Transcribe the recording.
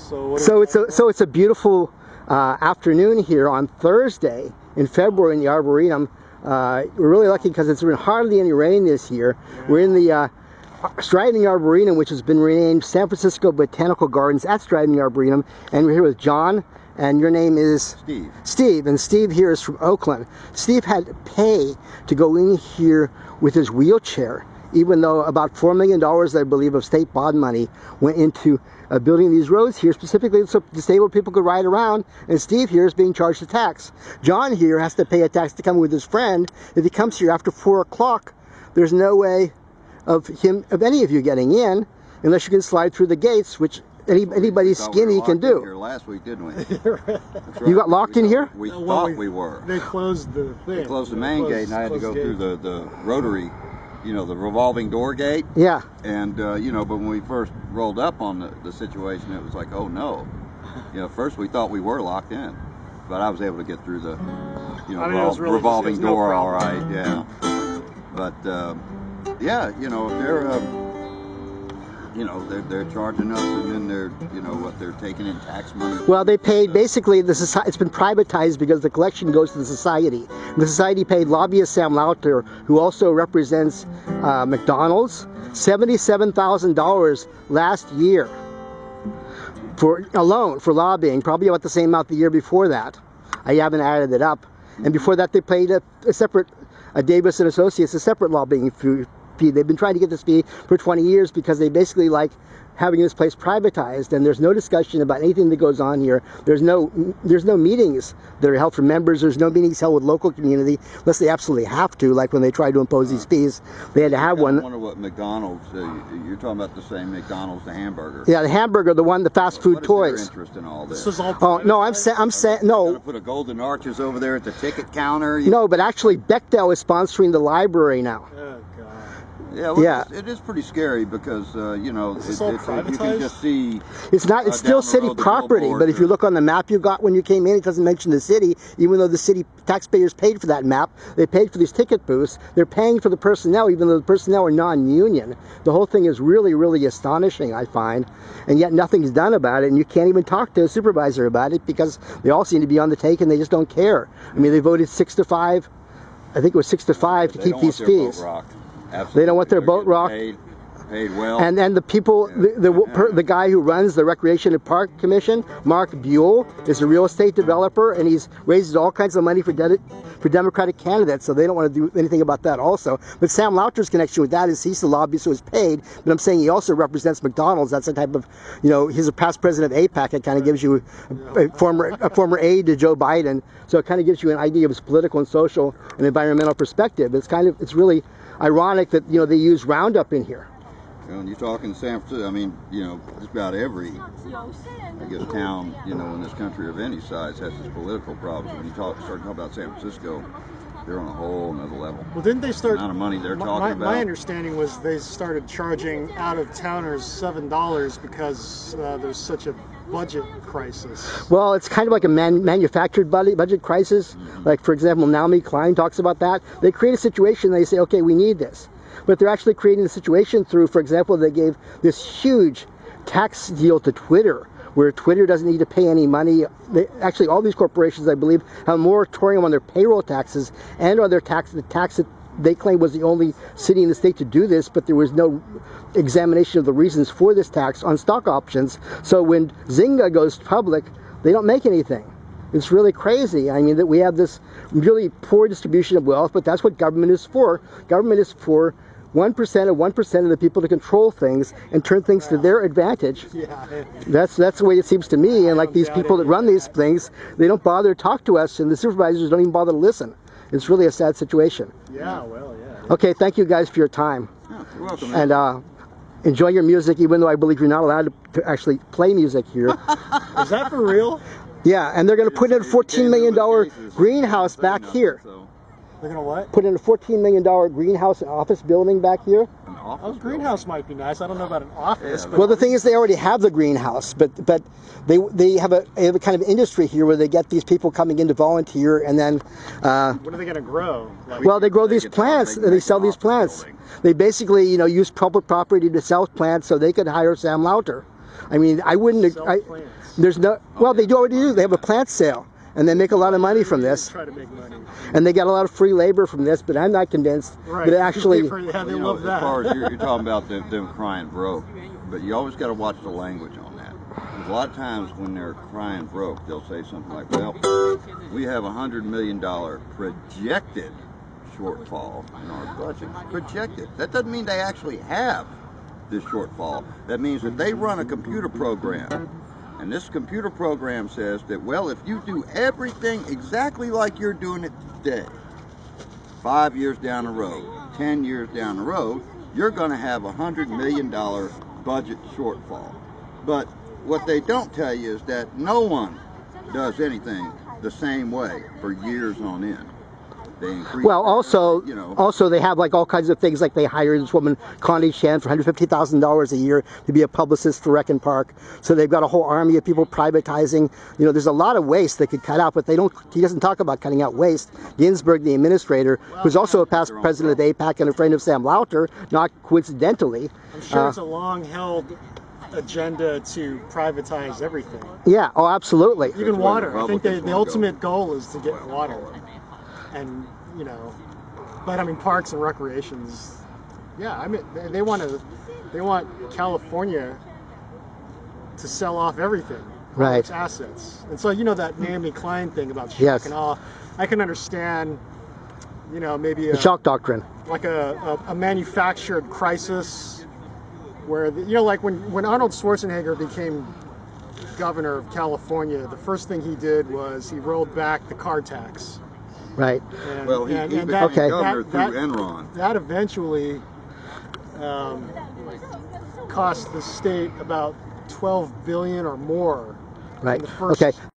So it's a beautiful afternoon here on Thursday in February in the Arboretum. We're really lucky because it's been hardly any rain this year. We're in the Striving Arboretum, which has been renamed San Francisco Botanical Gardens at Striving Arboretum, and we're here with John, and your name is? Steve. Steve, and Steve here is from Oakland. Steve had to pay to go in here with his wheelchair, even though about $4 million, I believe, of state bond money went into building these roads here, specifically so disabled people could ride around, and Steve here is being charged a tax. John here has to pay a tax to come with his friend. If he comes here after 4 o'clock, there's no way of any of you getting in unless you can slide through the gates, which anybody skinny can do. Here last week, didn't we? Right. You got locked in here? We thought we were. They closed the thing. They closed the main gate, and I had to go through the rotary, you know, the revolving door gate. Yeah. And you know, but when we first rolled up on the situation, it was like, oh no. You know, first we thought we were locked in, but I was able to get through the, you know, revolving door all right. Yeah. But yeah, you know, if they're you know, they're charging us, and then they're, you know, what, they're taking in tax money. Well, they paid, basically, it's been privatized because the collection goes to the society. The society paid lobbyist Sam Lauter, who also represents McDonald's, $77,000 last year for lobbying, probably about the same amount the year before that. I haven't added it up. And before that, they paid a separate, Davis and Associates, a separate lobbying fee. They've been trying to get this fee for 20 years because they basically like having this place privatized, and there's no discussion about anything that goes on here. There's no meetings that are held for members. There's no meetings held with local community unless they absolutely have to, like when they tried to impose these fees. They had to have one. I wonder what McDonald's, you're talking about the same McDonald's, the hamburger. Yeah, the hamburger, the one, the fast food toys. What is their interest in all this? This is all oh, no, I'm saying, no. Gonna put a golden arches over there at the ticket counter. No, but actually Bechdel is sponsoring the library now. Yeah, well, yeah. It is pretty scary because you know, you can just see. It's not. It's still city property, but if you look on the map you got when you came in, it doesn't mention the city, even though the city taxpayers paid for that map. They paid for these ticket booths. They're paying for the personnel, even though the personnel are non-union. The whole thing is really, really astonishing, I find, and yet nothing's done about it. And you can't even talk to a supervisor about it because they all seem to be on the take and they just don't care. I mean, they voted 6-5. I think it was 6-5 to keep these fees. Absolutely. They don't want their boat rocked. Paid well. And then the people, the guy who runs the Recreation and Park Commission, Mark Buell, is a real estate developer, and he's raises all kinds of money for Democratic candidates, so they don't want to do anything about that also. But Sam Lauter's connection with that is he's the lobbyist who is paid, but I'm saying he also represents McDonald's. That's a type of, you know, he's a past president of AIPAC. It kind of gives you a former aide to Joe Biden, so it kind of gives you an idea of his political and social and environmental perspective. It's really ironic that, you know, they use Roundup in here. You know, when you're talking San Francisco, I mean, you know, just about every, I guess, town, you know, in this country of any size has its political problems. When you start talking about San Francisco, they're on a whole nother level. Well, didn't they start? The amount of money they're talking about. My understanding was they started charging out-of-towners $7 because there's such a budget crisis. Well, it's kind of like a manufactured budget crisis. Like, for example, Naomi Klein talks about that. They create a situation, they say, okay, we need this. But they're actually creating a situation through, for example, they gave this huge tax deal to Twitter, where Twitter doesn't need to pay any money. Actually, all these corporations, I believe, have a moratorium on their payroll taxes and on their the tax that they claim was the only city in the state to do this, but there was no examination of the reasons for this tax on stock options. So when Zynga goes public, they don't make anything. It's really crazy. I mean, that we have this really poor distribution of wealth, but that's what government is for. Government is for 1% of the people to control things and turn things to their advantage. That's the way it seems to me. And like these people that run these things, they don't bother to talk to us, and the supervisors don't even bother to listen. It's really a sad situation. Yeah, well, yeah. Okay, thank you guys for your time. Yeah, you're welcome. And enjoy your music, even though I believe you're not allowed to actually play music here. Is that for real? Yeah, and they're going to put in a $14 million greenhouse back here. They're going to what? Put in a $14 million greenhouse and office building back here. A greenhouse might be nice. I don't know about an office. Well, the thing is, they already have the greenhouse, but they have a kind of industry here where they get these people coming in to volunteer, and then what are they going to grow? Well, they grow these plants. They sell these plants. They basically, you know, use public property to sell plants so they could hire Sam Lauter. I mean, I wouldn't. Sell plants. There's no. Well, they already do. They have a plant sale, and they make a lot of money from this. Try to make money. And they get a lot of free labor from this. But I'm not convinced that it actually. Yeah, they love that. As far as you're talking about them crying broke, but you always got to watch the language on that. Because a lot of times when they're crying broke, they'll say something like, "Well, we have $100 million projected shortfall in our budget." Projected. That doesn't mean they actually have this shortfall. That means that they run a computer program, and this computer program says that, well, if you do everything exactly like you're doing it today, 5 years down the road, 10 years down the road, you're going to have $100 million budget shortfall. But what they don't tell you is that no one does anything the same way for years on end. They increase, well, also, you know, also they have like all kinds of things. Like they hired this woman, Connie Shan, for $150,000 a year to be a publicist for Recon Park. So they've got a whole army of people privatizing. You know, there's a lot of waste they could cut out, but they don't. He doesn't talk about cutting out waste. Ginsburg, the administrator, who's also a past president of AIPAC and a friend of Sam Lauter, not coincidentally. I'm sure it's a long-held agenda to privatize everything. Yeah. Oh, absolutely. Even water. I think the ultimate goal is to get water. And, you know, but I mean, parks and recreations, yeah, I mean, they want California to sell off everything, right? Its assets. And so, you know, that Naomi Klein thing about shock and awe, I can understand, you know, maybe the shock doctrine, like a manufactured crisis where, you know, like when Arnold Schwarzenegger became governor of California, the first thing he did was he rolled back the car tax. Right. And, well, he became governor through Enron. That eventually cost the state about $12 billion or more. Right. In the first okay.